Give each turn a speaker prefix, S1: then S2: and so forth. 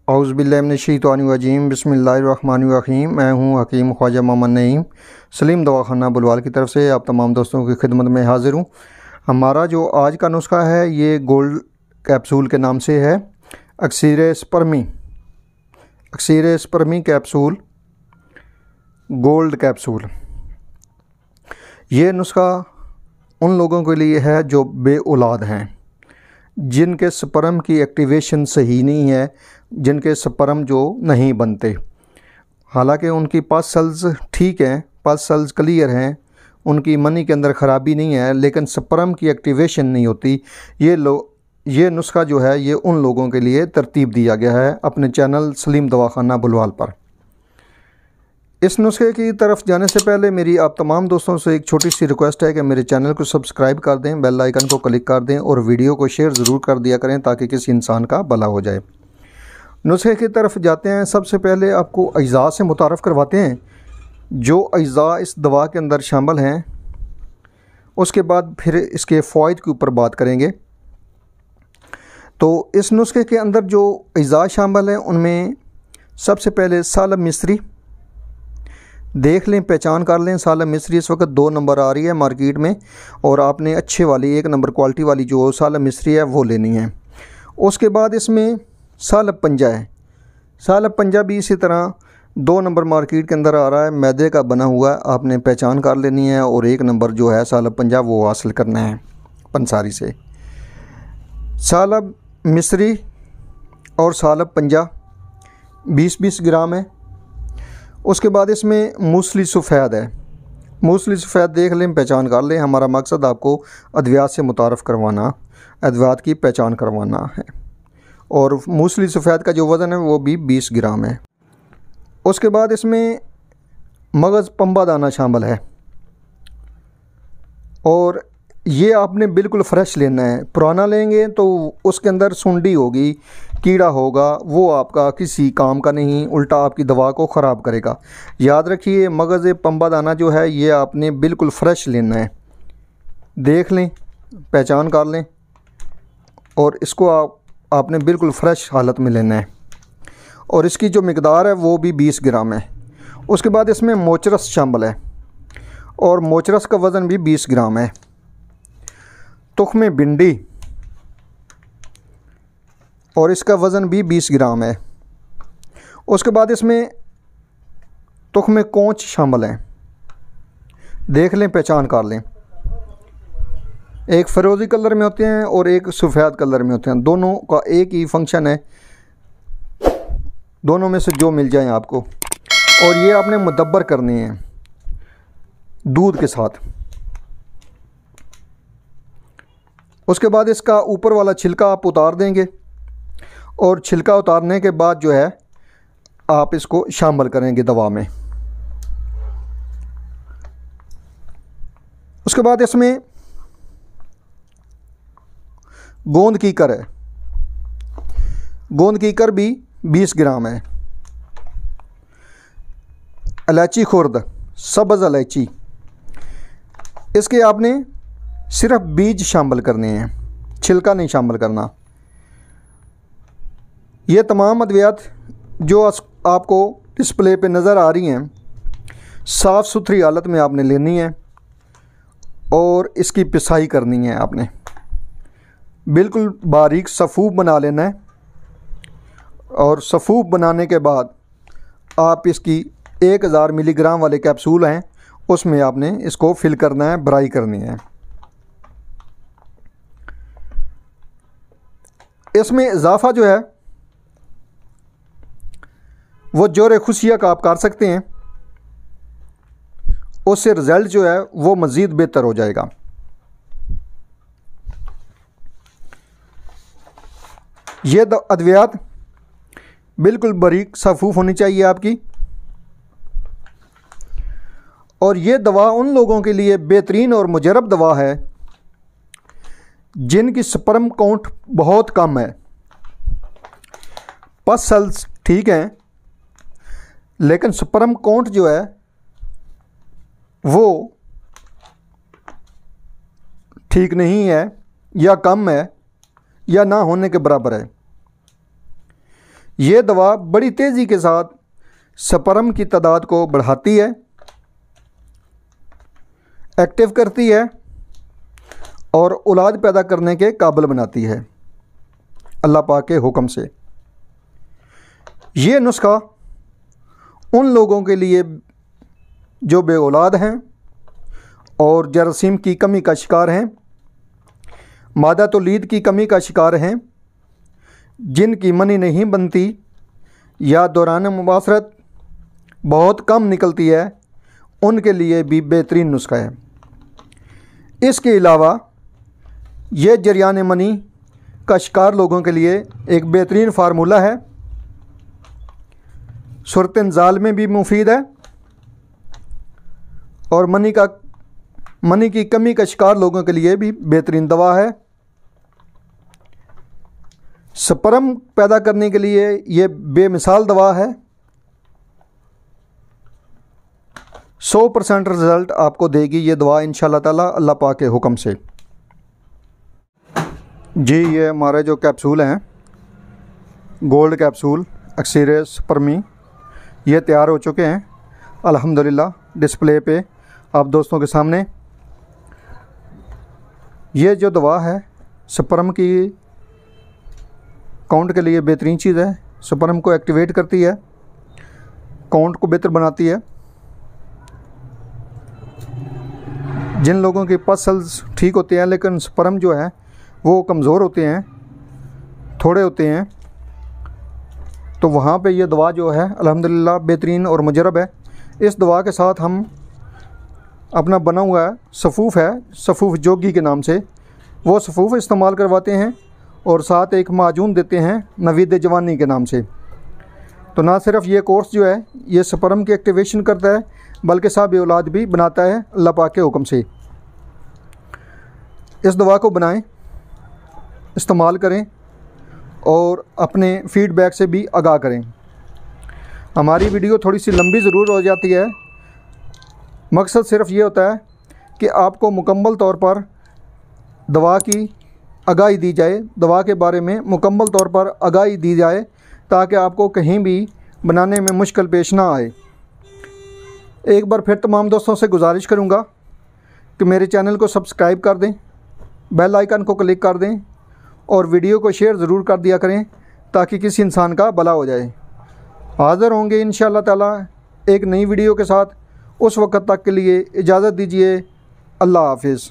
S1: औज़ुबिल्लाहिमिनश्शैतानिर्रजीम बिस्मिल्लाहिर्रहमानिर्रहीम। मैं हूँ हकीम ख्वाजा मोहम्मद नईम सलीम दवाखाना बुलवाल की तरफ से आप तमाम दोस्तों की खिदमत में हाज़िर हूँ। हमारा जो आज का नुस्खा है ये गोल्ड कैप्सूल के नाम से है। अक्सीर स्पर्मी कैप्सूल, गोल्ड कैप्सूल। ये नुस्खा उन लोगों के लिए है जो बे औलाद हैं, जिनके स्पर्म की एक्टिवेशन सही नहीं है, जिनके स्पर्म जो नहीं बनते। हालांकि उनकी पल्स सेल्स ठीक हैं, पल्स सेल्स क्लियर हैं, उनकी मनी के अंदर ख़राबी नहीं है, लेकिन स्पर्म की एक्टिवेशन नहीं होती। ये नुस्खा जो है ये उन लोगों के लिए तरतीब दिया गया है अपने चैनल सलीम दवाखाना बुलवाल पर। इस नुस्खे की तरफ जाने से पहले मेरी आप तमाम दोस्तों से एक छोटी सी रिक्वेस्ट है कि मेरे चैनल को सब्सक्राइब कर दें, बेल आइकन को क्लिक कर दें और वीडियो को शेयर ज़रूर कर दिया करें ताकि किसी इंसान का भला हो जाए। नुस्खे की तरफ जाते हैं। सबसे पहले आपको अज्जा से मुतारफ़ करवाते हैं जो अज्जा इस दवा के अंदर शामिल हैं। उसके बाद फिर इसके फ़वाइद के ऊपर बात करेंगे। तो इस नुस्खे के अंदर जो अज्जा शामिल हैं उनमें सबसे पहले सालब मिस्री, देख लें, पहचान कर लें। सालब मिस्री इस वक्त 2 नंबर आ रही है मार्केट में और आपने अच्छे वाली 1 नंबर क्वालिटी वाली जो सालब मिस्री है वो लेनी है। उसके बाद इसमें सालब पंजा है। सालब पंजा भी इसी तरह 2 नंबर मार्केट के अंदर आ रहा है, मैदे का बना हुआ है, आपने पहचान कर लेनी है और 1 नंबर जो है सालब पंजा वो हासिल करना है पंसारी से। सालब मिस्री और सालब पंजा 20-20 ग्राम है। उसके बाद इसमें मूसली सफ़ेद है। मूसली सफ़ेद देख लें, पहचान कर लें। हमारा मकसद आपको अद्वियात से मुतारफ़ करवाना, अद्वियात की पहचान करवाना है। और मूसली सफ़ेद का जो वज़न है वो भी 20 ग्राम है। उसके बाद इसमें मगज़ पंबा दाना शामिल है और ये आपने बिल्कुल फ़्रेश लेना है। पुराना लेंगे तो उसके अंदर सुंडी होगी, कीड़ा होगा, वो आपका किसी काम का नहीं, उल्टा आपकी दवा को ख़राब करेगा। याद रखिए, मगज़ पंबा दाना जो है ये आपने बिल्कुल फ़्रेश लेना है। देख लें, पहचान कर लें और इसको आपने बिल्कुल फ़्रेश हालत में लेना है और इसकी जो मिकदार है वो भी 20 ग्राम है। उसके बाद इसमें मोचरस शामिल है और मोचरस का वज़न भी 20 ग्राम है। तुख्मे भिंडी और इसका वज़न भी 20 ग्राम है। उसके बाद इसमें तुख्मे कोंच शामिल हैं। देख लें, पहचान कर लें। एक फ़िरोज़ी कलर में होते हैं और एक सफ़ेद कलर में होते हैं, दोनों का एक ही फंक्शन है, दोनों में से जो मिल जाए आपको। और ये आपने मुदब्बर करनी है दूध के साथ। उसके बाद इसका ऊपर वाला छिलका आप उतार देंगे और छिलका उतारने के बाद जो है आप इसको शामिल करेंगे दवा में। उसके बाद इसमें गोंद कीकर है। गोंद कीकर भी 20 ग्राम है। इलायची खुर्द, सब्ज़ इलायची, इसके आपने सिर्फ बीज शामिल करने हैं, छिलका नहीं शामिल करना। ये तमाम अद्वियात जो आपको डिस्प्ले पे नज़र आ रही हैं साफ़ सुथरी हालत में आपने लेनी है और इसकी पिसाई करनी है। आपने बिल्कुल बारीक सफ़ूफ बना लेना है और सफ़ूफ बनाने के बाद आप इसकी 1000 मिलीग्राम वाले कैप्सूल हैं उसमें आपने इसको फिल करना है, ब्राई करनी है। इसमें इजाफ़ा जो है वो जोरे खुशिया का आप कर सकते हैं, उससे रिज़ल्ट जो है वो मज़ीद बेहतर हो जाएगा। ये अद्वियात बिल्कुल बारीक सफ़ूफ होनी चाहिए आपकी। और ये दवा उन लोगों के लिए बेहतरीन और मुजरब दवा है जिनकी स्पर्म काउंट बहुत कम है, पल्स सेल्स ठीक हैं लेकिन स्पर्म काउंट जो है वो ठीक नहीं है या कम है या ना होने के बराबर है। ये दवा बड़ी तेज़ी के साथ स्पर्म की तादाद को बढ़ाती है, एक्टिव करती है और औलाद पैदा करने के काबिल बनाती है अल्लाह पाक के हुक्म से। ये नुस्खा उन लोगों के लिए जो बे औलाद हैं और जरासीम की कमी का शिकार हैं, मादा तौलीद की कमी का शिकार हैं, जिनकी मनी नहीं बनती या दौरान मुबासरत बहुत कम निकलती है, उनके लिए भी बेहतरीन नुस्खा है। इसके अलावा ये जरियान मनी का शिकार लोगों के लिए एक बेहतरीन फार्मूला है, सूरत इंजाल में भी मुफीद है और मनी की कमी का शिकार लोगों के लिए भी बेहतरीन दवा है। स्पर्म पैदा करने के लिए ये बेमिसाल दवा है। 100% रिज़ल्ट आपको देगी ये दवा इंशाअल्लाह ताला अल्लाह पाक के हुक्म से। जी ये हमारे जो कैप्सूल हैं, गोल्ड कैप्सूल अक्सीर स्पर्मी, ये तैयार हो चुके हैं अल्हम्दुलिल्लाह डिस्प्ले पे आप दोस्तों के सामने। ये जो दवा है स्पर्म की काउंट के लिए बेहतरीन चीज़ है। स्पर्म को एक्टिवेट करती है, काउंट को बेहतर बनाती है। जिन लोगों के पसल्स ठीक होते हैं लेकिन स्पर्म जो है वो कमज़ोर होते हैं, थोड़े होते हैं, तो वहाँ पे ये दवा जो है अल्हम्दुलिल्लाह बेहतरीन और मुजरब है। इस दवा के साथ हम अपना बना हुआ है सफ़ूफ़ जोगी के नाम से, वो सफ़ूफ़ इस्तेमाल करवाते हैं और साथ एक माजून देते हैं नवीद जवानी के नाम से। तो ना सिर्फ ये कोर्स जो है ये स्पर्म की एक्टिवेशन करता है बल्कि साहब औलाद भी बनाता है अल्लाह पाक के हुक्म से। इस दवा को बनाएं, इस्तेमाल करें और अपने फ़ीडबैक से भी आगाह करें। हमारी वीडियो थोड़ी सी लंबी ज़रूर हो जाती है, मकसद सिर्फ ये होता है कि आपको मुकम्मल तौर पर दवा की आगाही दी जाए, दवा के बारे में मुकम्मल तौर पर आगाही दी जाए ताकि आपको कहीं भी बनाने में मुश्किल पेश ना आए। एक बार फिर तमाम दोस्तों से गुजारिश करूँगा कि मेरे चैनल को सब्सक्राइब कर दें, बेल आइकन को क्लिक कर दें और वीडियो को शेयर ज़रूर कर दिया करें ताकि किसी इंसान का भला हो जाए। हाज़िर होंगे इंशाअल्लाह ताला एक नई वीडियो के साथ। उस वक़्त तक के लिए इजाज़त दीजिए। अल्लाह हाफ़िज़।